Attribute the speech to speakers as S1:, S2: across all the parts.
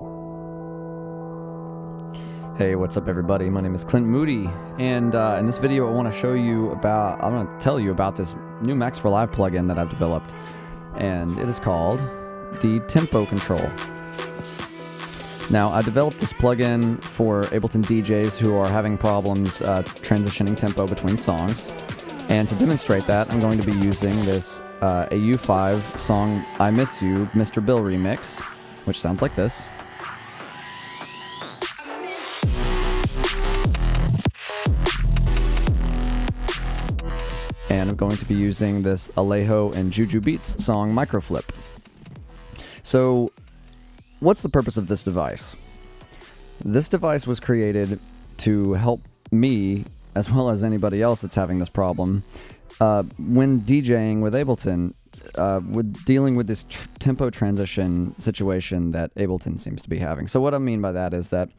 S1: Hey, what's up everybody? My name is Clint Moody, and in this video I want to show you about, I'm going to tell you about this new Max for Live plugin that I've developed, and it is called the Tempo Control. Now, I developed this plugin for Ableton DJs who are having problems transitioning tempo between songs, and to demonstrate that I'm going to be using this AU5 song I Miss You, Mr. Bill remix, which sounds like this. And I'm going to be using this Alejo and Juju Beats song Microflip. So, what's the purpose of this device? This device was created to help me, as well as anybody else that's having this problem, when DJing with Ableton, with dealing with this tempo transition situation that Ableton seems to be having. So what I mean by that is that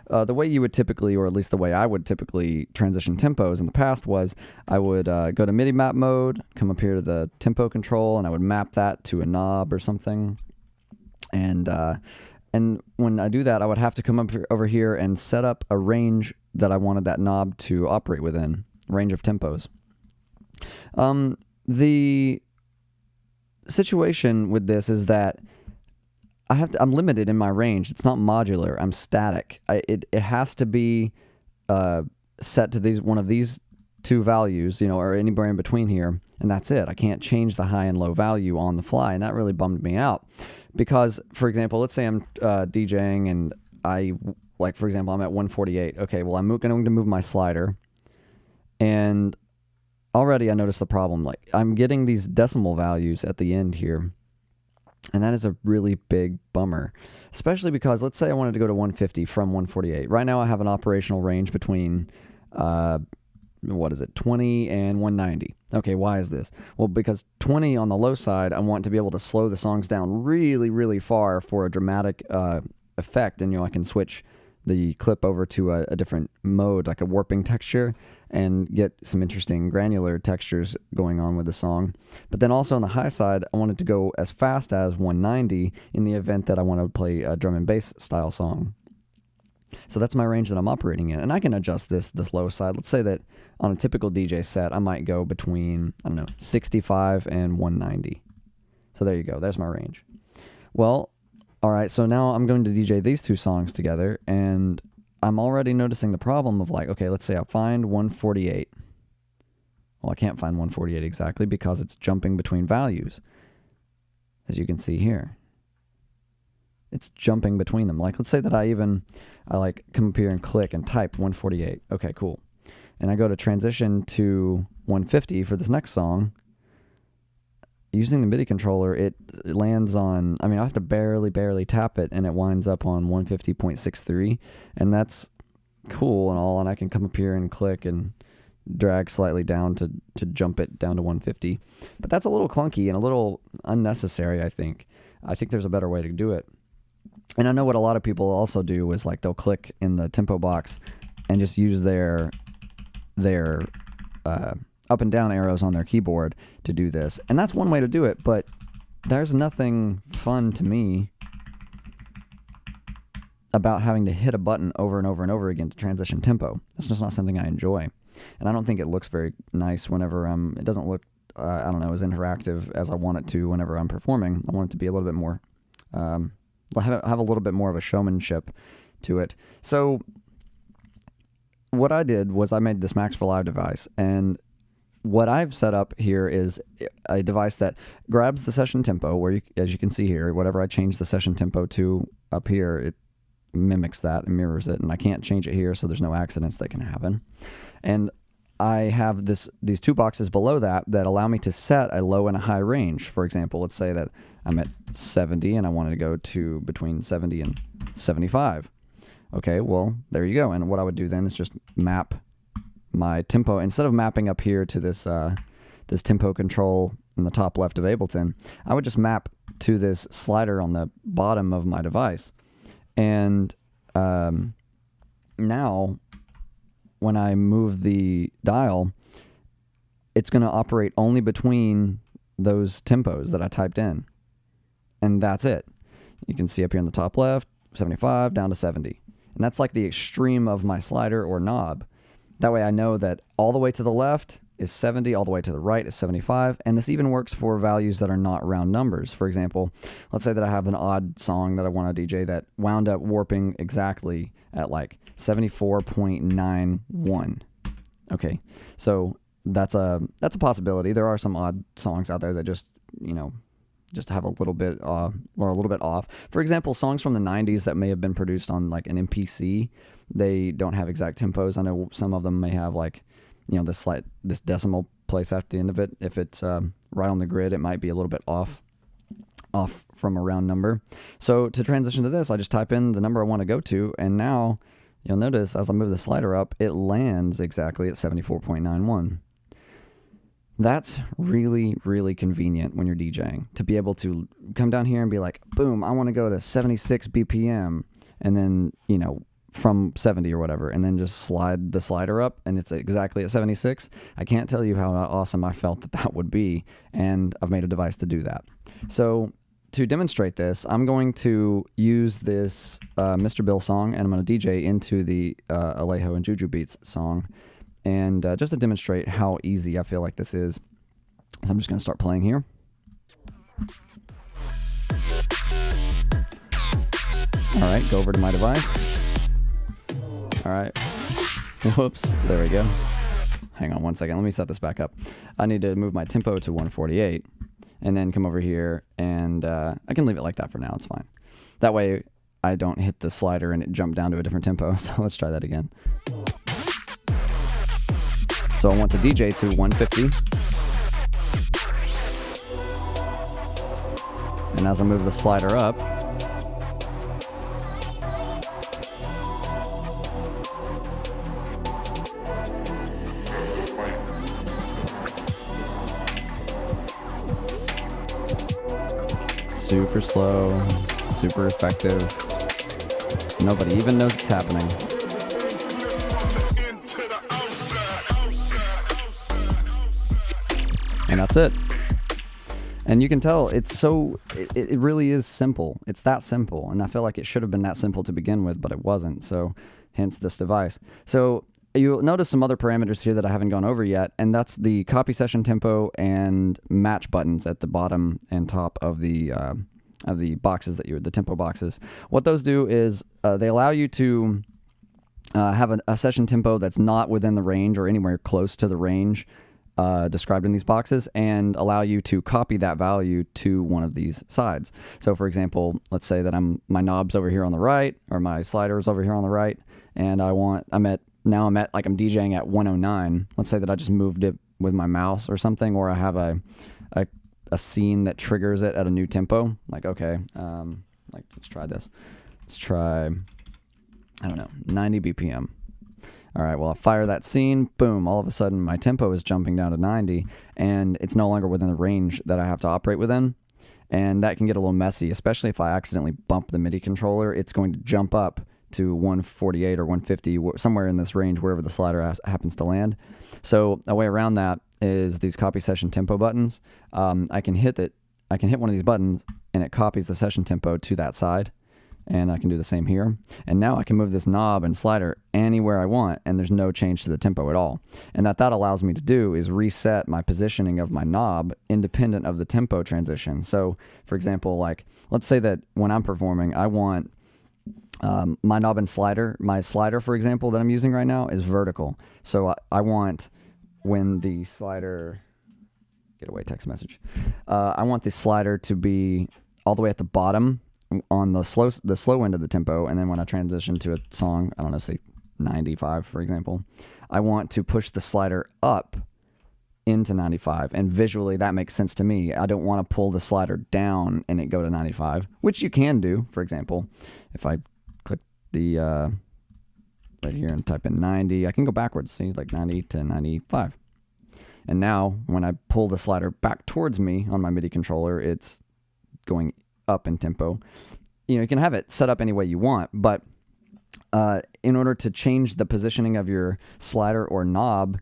S1: the way you would typically, or at least the way I would typically transition tempos in the past was I would go to MIDI Map Mode, come up here to the tempo control, and I would map that to a knob or something. And when I do that, I would have to come up over here and set up a range that I wanted that knob to operate within, range of tempos. The situation with this is that I'm limited in my range. It's not modular. I'm static. It has to be set to one of these two values, or anywhere in between here, and that's it. I can't change the high and low value on the fly, and that really bummed me out. Because, for example, let's say I'm DJing and for example, I'm at 148. Okay, well, I'm going to move my slider, and already I noticed the problem. Like, I'm getting these decimal values at the end here, and that is a really big bummer, especially because let's say I wanted to go to 150 from 148. Right now I have an operational range between 20 and 190. Okay, why is this? Well, because 20 on the low side, I want to be able to slow the songs down really, really far for a dramatic effect, and I can switch the clip over to a different mode, like a warping texture, and get some interesting granular textures going on with the song. But then also on the high side, I wanted to go as fast as 190 in the event that I want to play a drum and bass style song. So that's my range that I'm operating in, and I can adjust this low side. Let's say that on a typical DJ set, I might go between, 65 and 190. So there you go. There's my range. Well, all right, so now I'm going to DJ these two songs together, and I'm already noticing the problem of okay, let's say I find 148. Well, I can't find 148 exactly because it's jumping between values, as you can see here. It's jumping between them. Let's say that I come up here and click and type 148. Okay, cool. And I go to transition to 150 for this next song. Using the MIDI controller, it lands on, I have to barely tap it, and it winds up on 150.63, and that's cool and all, and I can come up here and click and drag slightly down to jump it down to 150. But that's a little clunky and a little unnecessary, I think. I think there's a better way to do it. And I know what a lot of people also do is they'll click in the tempo box and just use their up and down arrows on their keyboard to do this. And that's one way to do it, but there's nothing fun to me about having to hit a button over and over and over again to transition tempo. That's just not something I enjoy. And I don't think it looks very nice whenever it doesn't look, as interactive as I want it to whenever I'm performing. I want it to be a little bit more, have a little bit more of a showmanship to it. So what I did was I made this Max for Live device, and what I've set up here is a device that grabs the session tempo, where as you can see here, whatever I change the session tempo to up here, it mimics that and mirrors it, and I can't change it here, so there's no accidents that can happen. And I have these two boxes below that allow me to set a low and a high range. For example, let's say that I'm at 70 and I wanted to go to between 70 and 75. Okay, well, there you go. And what I would do then is just map my tempo. Instead of mapping up here to this tempo control in the top left of Ableton, I would just map to this slider on the bottom of my device. And now when I move the dial, it's going to operate only between those tempos that I typed in. And that's it. You can see up here in the top left, 75 down to 70. And that's like the extreme of my slider or knob. That way I know that all the way to the left is 70, all the way to the right is 75, and this even works for values that are not round numbers. For example, let's say that I have an odd song that I want to DJ that wound up warping exactly at like 74.91. Okay, so that's a possibility. There are some odd songs out there that just, just have a little bit or a little bit off. For example, songs from the 90s that may have been produced on like an MPC, they don't have exact tempos. I know some of them may have like, this decimal place at the end of it. If it's right on the grid, it might be a little bit off from a round number. So to transition to this, I just type in the number I want to go to, and now you'll notice as I move the slider up, it lands exactly at 74.91. That's really, really convenient when you're DJing, to be able to come down here and be like, boom, I want to go to 76 BPM, and then, from 70 or whatever, and then just slide the slider up, and it's exactly at 76. I can't tell you how awesome I felt that would be, and I've made a device to do that. So to demonstrate this, I'm going to use this Mr. Bill song, and I'm going to DJ into the Alejo and Juju Beats song, and just to demonstrate how easy I feel like this is. So I'm just going to start playing here. All right, go over to my device. All right, whoops, there we go. Hang on one second, let me set this back up. I need to move my tempo to 148, and then come over here, and I can leave it like that for now, it's fine. That way I don't hit the slider and it jump down to a different tempo, so let's try that again. So I want to DJ to 150. And as I move the slider up, super slow, super effective. Nobody even knows it's happening. And that's it. And you can tell it's it really is simple. It's that simple. And I feel like it should have been that simple to begin with, but it wasn't. So hence this device. So you'll notice some other parameters here that I haven't gone over yet, and that's the copy session tempo and match buttons at the bottom and top of the boxes the tempo boxes. What those do is they allow you to have a session tempo that's not within the range or anywhere close to the range described in these boxes, and allow you to copy that value to one of these sides. So for example, let's say that my knob's over here on the right, or my slider's over here on the right, and I'm DJing at 109. Let's say that I just moved it with my mouse or something, or I have a scene that triggers it at a new tempo. Like, okay, let's try this. Let's try, 90 BPM. All right, well, I fire that scene, boom, all of a sudden my tempo is jumping down to 90, and it's no longer within the range that I have to operate within. And that can get a little messy, especially if I accidentally bump the MIDI controller. It's going to jump up to 148 or 150, somewhere in this range, wherever the slider happens to land. So a way around that is these copy session tempo buttons. I can hit one of these buttons, and it copies the session tempo to that side. And I can do the same here. And now I can move this knob and slider anywhere I want, and there's no change to the tempo at all. And that allows me to do is reset my positioning of my knob independent of the tempo transition. So for example, like, let's say that when I'm performing, I want my knob and slider, for example, that I'm using right now is vertical. So I want when the slider, get away text message. I want the slider to be all the way at the bottom on the slow end of the tempo, and then when I transition to a song, I don't know, say 95, for example, I want to push the slider up into 95, and visually that makes sense to me. I don't want to pull the slider down and it go to 95, which you can do. For example, if I click the right here and type in 90, I can go backwards, see, like 90 to 95. And now when I pull the slider back towards me on my MIDI controller, it's going up in tempo. You can have it set up any way you want, but in order to change the positioning of your slider or knob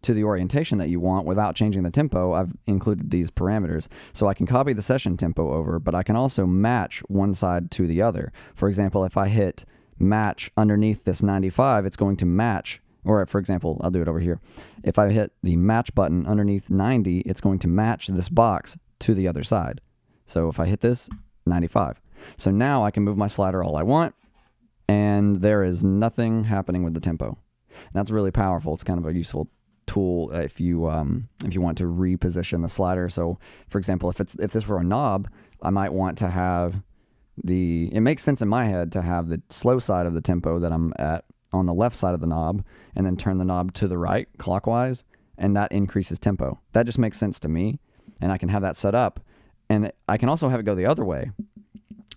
S1: to the orientation that you want without changing the tempo, I've included these parameters. So I can copy the session tempo over, but I can also match one side to the other. For example, if I hit match underneath this 95, it's going to match, or for example, I'll do it over here. If I hit the match button underneath 90, it's going to match this box to the other side. So if I hit this, 95. So now I can move my slider all I want, and there is nothing happening with the tempo. And that's really powerful. It's kind of a useful tool if you want to reposition the slider. So for example, if this were a knob, I might want to have it makes sense in my head to have the slow side of the tempo that I'm at on the left side of the knob, and then turn the knob to the right clockwise, and that increases tempo. That just makes sense to me, and I can have that set up. And I can also have it go the other way.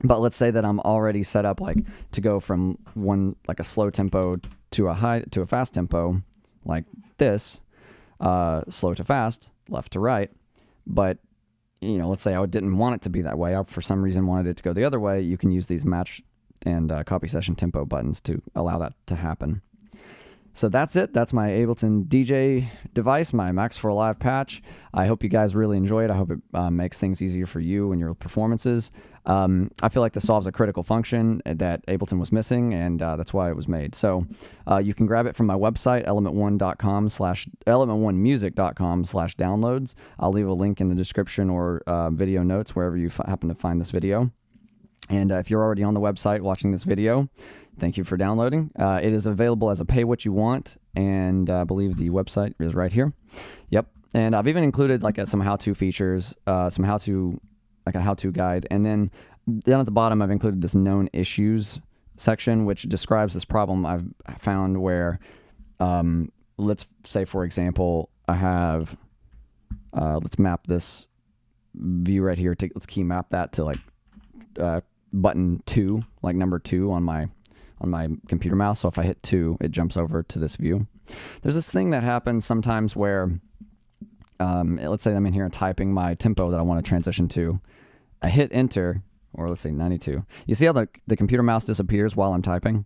S1: But let's say that I'm already set up like to go from like a slow tempo to a fast tempo, like this, slow to fast, left to right. But let's say I didn't want it to be that way. I for some reason wanted it to go the other way. You can use these match and copy session tempo buttons to allow that to happen. So that's it. That's my Ableton DJ device, my Max for Live patch. I hope you guys really enjoy it. I hope it makes things easier for you and your performances. I feel like this solves a critical function that Ableton was missing, and that's why it was made. So you can grab it from my website, element1music.com/downloads. I'll leave a link in the description or video notes wherever you happen to find this video. And if you're already on the website watching this video, thank you for downloading. It is available as a pay what you want, and I believe the website is right here. Yep. And I've even included like some how-to features, like a how-to guide. And then down at the bottom, I've included this known issues section, which describes this problem I've found where, let's say, for example, I have, let's map this view right here. Let's key map that to like button 2, like number 2 on my computer mouse. So if I hit 2, it jumps over to this view. There's this thing that happens sometimes where, let's say I'm in here and typing my tempo that I want to transition to. I hit enter, or let's say 92. You see how the computer mouse disappears while I'm typing?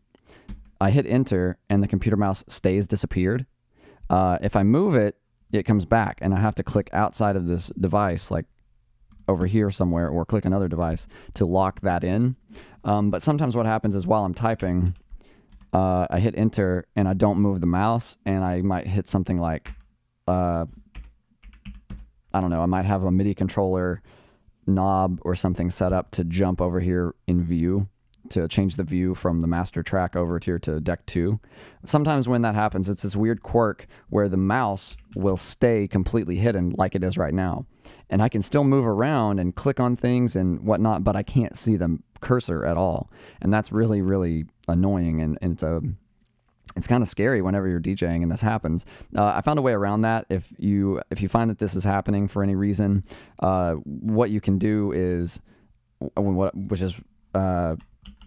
S1: I hit enter and the computer mouse stays disappeared. If I move it, it comes back, and I have to click outside of this device, like over here somewhere, or click another device to lock that in. But sometimes what happens is while I'm typing, I hit enter and I don't move the mouse, and I might hit something like, I don't know, I might have a MIDI controller knob or something set up to jump over here in view, to change the view from the master track over here to deck 2. Sometimes when that happens, it's this weird quirk where the mouse will stay completely hidden like it is right now. And I can still move around and click on things and whatnot, but I can't see the cursor at all. And that's really, really annoying, and it's kind of scary whenever you're DJing and this happens. I found a way around that. If you find that this is happening for any reason, what you can do is,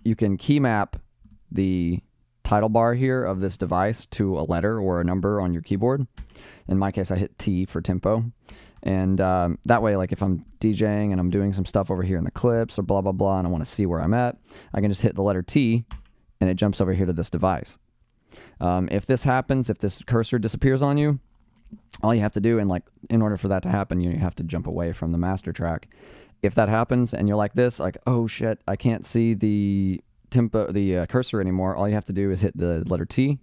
S1: you can key map the title bar here of this device to a letter or a number on your keyboard. In my case, I hit T for tempo. And that way, like if I'm DJing and I'm doing some stuff over here in the clips or blah, blah, blah, and I want to see where I'm at, I can just hit the letter T and it jumps over here to this device. If this happens, if this cursor disappears on you, all you have to do, and like in order for that to happen, you have to jump away from the master track. If that happens and you're like this, like, oh shit, I can't see the tempo, the cursor anymore, all you have to do is hit the letter T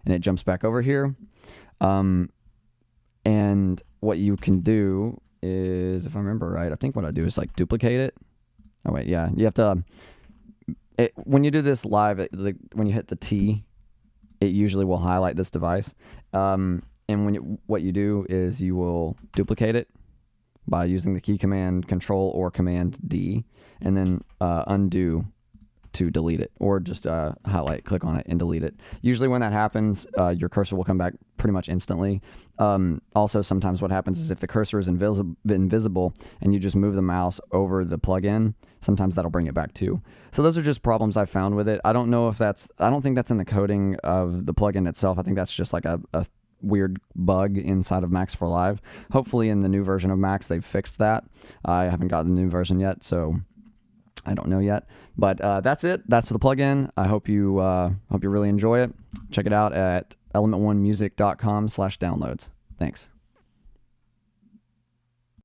S1: and it jumps back over here. And what you can do is, if I remember right, I think what I do is like duplicate it. Oh wait, yeah, you have to, when you do this live, when you hit the T, it usually will highlight this device. And what you do is you will duplicate it by using the key command Control or Command D, and then undo to delete it, or just highlight, click on it, and delete it. Usually when that happens, your cursor will come back pretty much instantly. Also, sometimes what happens is if the cursor is invisible and you just move the mouse over the plugin, sometimes that'll bring it back too. So those are just problems I found with it. I don't know if I don't think that's in the coding of the plugin itself. I think that's just like a weird bug inside of Max for Live. Hopefully in the new version of Max, they've fixed that. I haven't got the new version yet, so I don't know yet. But that's it. That's the plugin. I hope you really enjoy it. Check it out at element1music.com/downloads. Thanks.